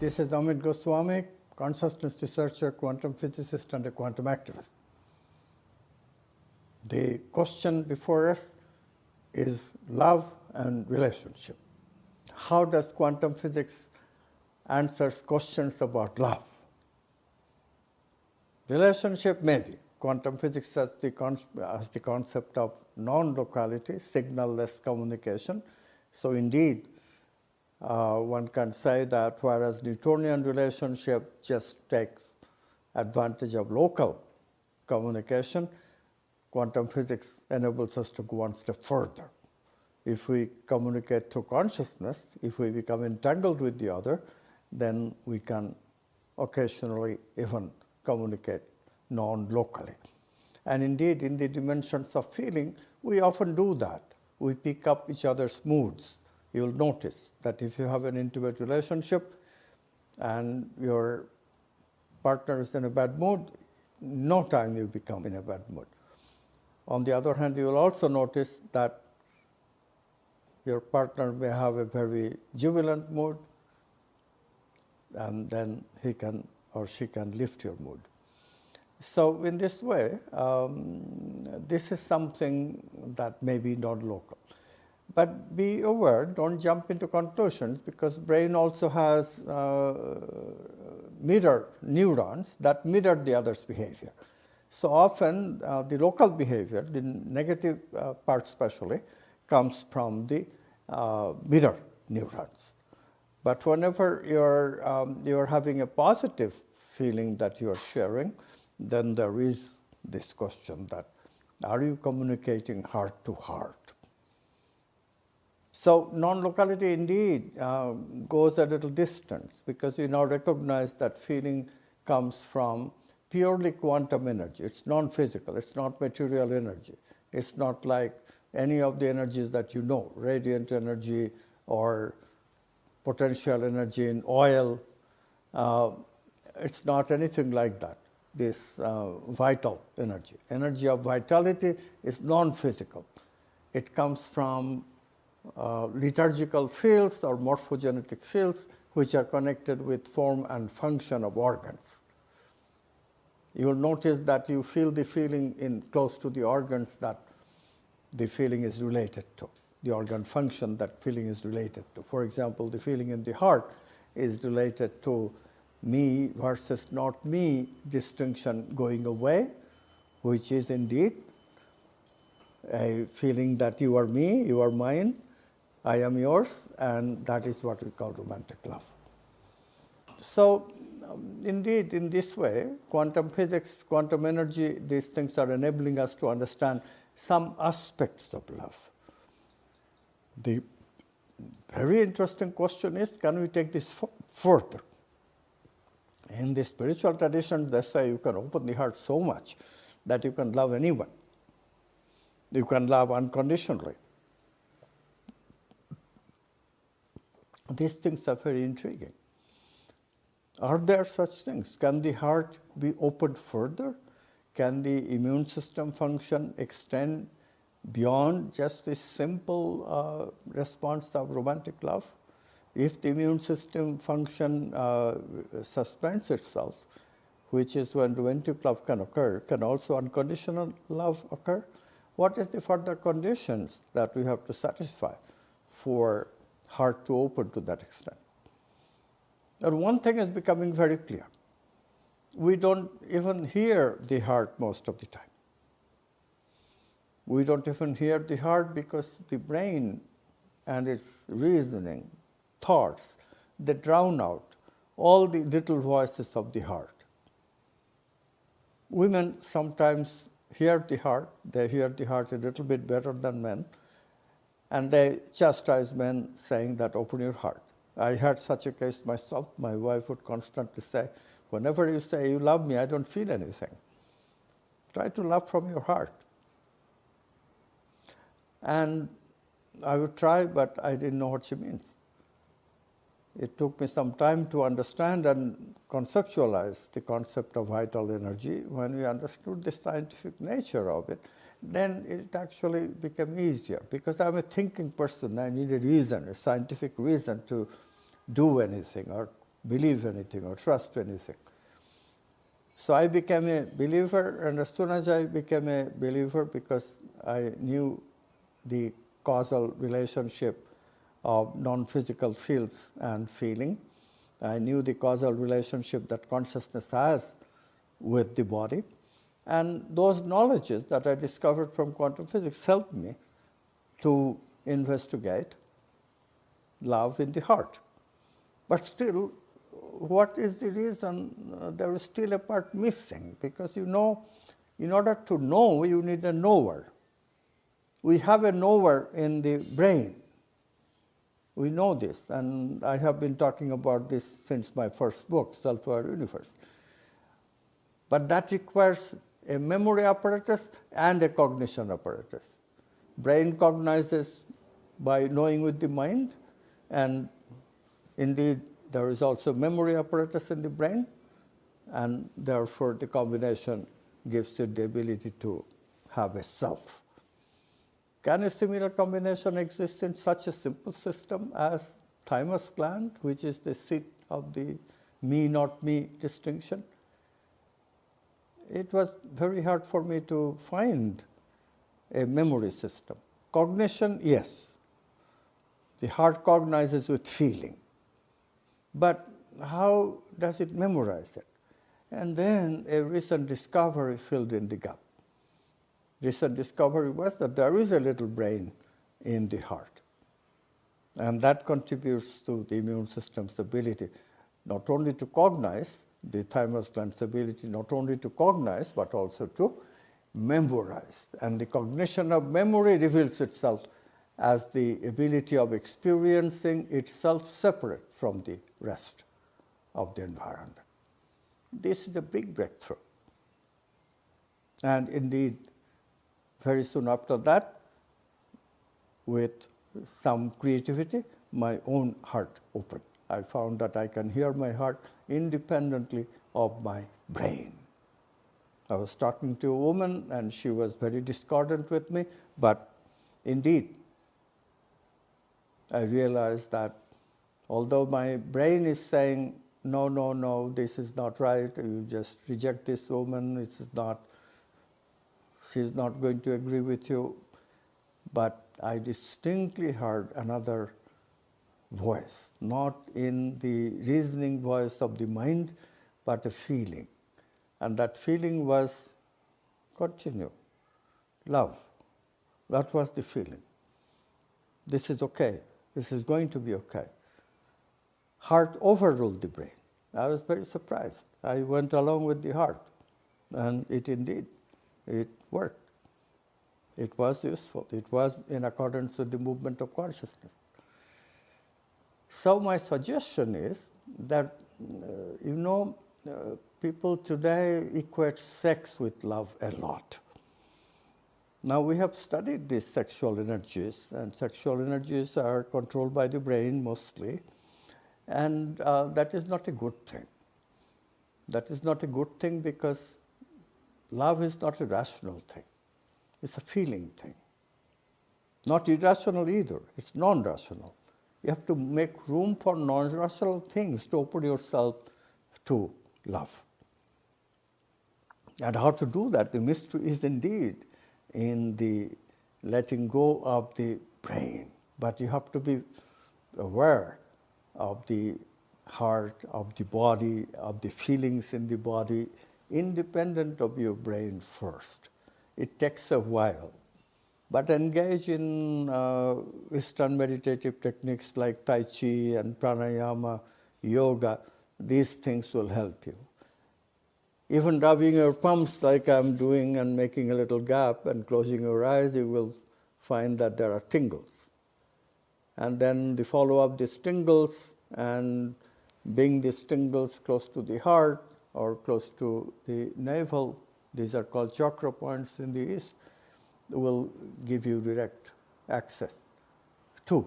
This is Amit Goswami, consciousness researcher, quantum physicist, and a quantum activist. The question before us is love and relationship. How does quantum physics answer questions about love? Relationship, maybe. Quantum physics has the concept of non-locality, signal-less communication. So indeed, one can say that whereas Newtonian relationship just takes advantage of local communication, quantum physics enables us to go one step further. If we communicate through consciousness, if we become entangled with the other, then we can occasionally even communicate non-locally. And indeed, in the dimensions of feeling, we often do that. We pick up each other's moods. You'll notice that if you have an intimate relationship and your partner is in a bad mood, no time you become in a bad mood. On the other hand, you will also notice that your partner may have a very jubilant mood, and then he can or she can lift your mood. So in this way, this is something that may be non-local. But be aware, don't jump into conclusions, because brain also has mirror neurons that mirror the other's behavior. So often the local behavior, the negative part especially, comes from the mirror neurons. But whenever you're having a positive feeling that you are sharing, then there is this question that, are you communicating heart to heart? So non-locality indeed goes a little distance, because we now recognize that feeling comes from purely quantum energy. It's non-physical, it's not material energy. It's not like any of the energies that you know, radiant energy or potential energy in oil. It's not anything like that. This vital energy. Energy of vitality is non-physical. It comes from liturgical fields or morphogenetic fields which are connected with form and function of organs. You will notice that you feel the feeling in close to the organs that the feeling is related to, the organ function that feeling is related to. For example, the feeling in the heart is related to me versus not me distinction going away, which is indeed a feeling that you are me, you are mine, I am yours, and that is what we call romantic love. So indeed, in this way, quantum physics, quantum energy, these things are enabling us to understand some aspects of love. The very interesting question is, can we take this further? In the spiritual tradition, they say you can open the heart so much that you can love anyone. You can love unconditionally. These things are very intriguing. Are there such things? Can the heart be opened further? Can the immune system function extend beyond just this simple response of romantic love? If the immune system function suspends itself, which is when romantic love can occur, can also unconditional love occur? What is the further conditions that we have to satisfy for heart to open to that extent? And one thing is becoming very clear. We don't even hear the heart most of the time. We don't even hear the heart because the brain and its reasoning, thoughts, they drown out all the little voices of the heart. Women sometimes hear the heart, they hear the heart a little bit better than men, and they chastise men saying that, open your heart. I had such a case myself. My wife would constantly say, whenever you say you love me, I don't feel anything. Try to love from your heart. And I would try, but I didn't know what she means. It took me some time to understand and conceptualize the concept of vital energy. When we understood the scientific nature of it, then it actually became easier. Because I'm a thinking person, I need a reason, a scientific reason to do anything or believe anything or trust anything. So I became a believer, and as soon as I became a believer, because I knew the causal relationship of non-physical fields and feeling, I knew the causal relationship that consciousness has with the body, and those knowledges that I discovered from quantum physics helped me to investigate love in the heart. But still, what is the reason there is still a part missing? Because in order to know, you need a knower. We have a knower in the brain. We know this, and I have been talking about this since my first book, Self-Aware Universe. But that requires a memory apparatus and a cognition apparatus. Brain cognizes by knowing with the mind, and indeed there is also memory apparatus in the brain, and therefore the combination gives you the ability to have a self. Can a similar combination exist in such a simple system as thymus gland, which is the seat of the me, not me distinction? It was very hard for me to find a memory system. Cognition, yes. The heart cognizes with feeling. But how does it memorize it? And then a recent discovery filled in the gap. Recent discovery was that there is a little brain in the heart. And that contributes to the immune system's ability not only to cognize, the thymus gland's ability not only to cognize, but also to memorize. And the cognition of memory reveals itself as the ability of experiencing itself separate from the rest of the environment. This is a big breakthrough. And indeed, very soon after that, with some creativity, my own heart opened. I found that I can hear my heart independently of my brain. I was talking to a woman, and she was very discordant with me, but indeed, I realized that although my brain is saying, no, no, no, this is not right, you just reject this woman, she's not going to agree with you, but I distinctly heard another voice, not in the reasoning voice of the mind, but a feeling. And that feeling was continue, love. That was the feeling. This is okay. This is going to be okay. Heart overruled the brain. I was very surprised. I went along with the heart, and it worked. It was useful. It was in accordance with the movement of consciousness. So my suggestion is that, people today equate sex with love a lot. Now we have studied these sexual energies, and sexual energies are controlled by the brain mostly, and that is not a good thing. That is not a good thing because love is not a rational thing. It's a feeling thing. Not irrational either. It's non-rational. You have to make room for non-rational things to open yourself to love. And how to do that? The mystery is indeed in the letting go of the brain. But you have to be aware of the heart, of the body, of the feelings in the body, independent of your brain first. It takes a while. But engage in Eastern meditative techniques like Tai Chi and Pranayama, yoga. These things will help you. Even rubbing your palms like I'm doing and making a little gap and closing your eyes, you will find that there are tingles. And then the follow-up these tingles and bring these tingles close to the heart or close to the navel. These are called chakra points in the East. Will give you direct access to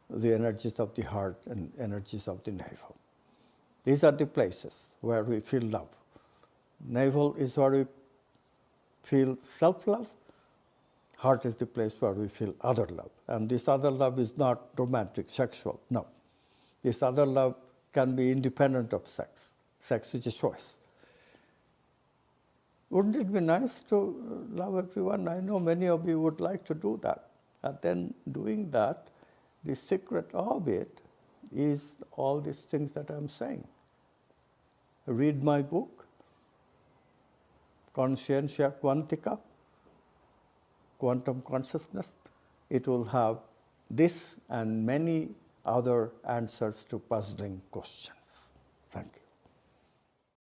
the energies of the heart and energies of the navel. These are the places where we feel love. Navel is where we feel self-love. Heart is the place where we feel other love. And this other love is not romantic, sexual, no. This other love can be independent of sex. Sex is a choice. Wouldn't it be nice to love everyone? I know many of you would like to do that. And then doing that, the secret of it is all these things that I'm saying. Read my book, Física Quântica, Quantum Consciousness. It will have this and many other answers to puzzling questions. Thank you.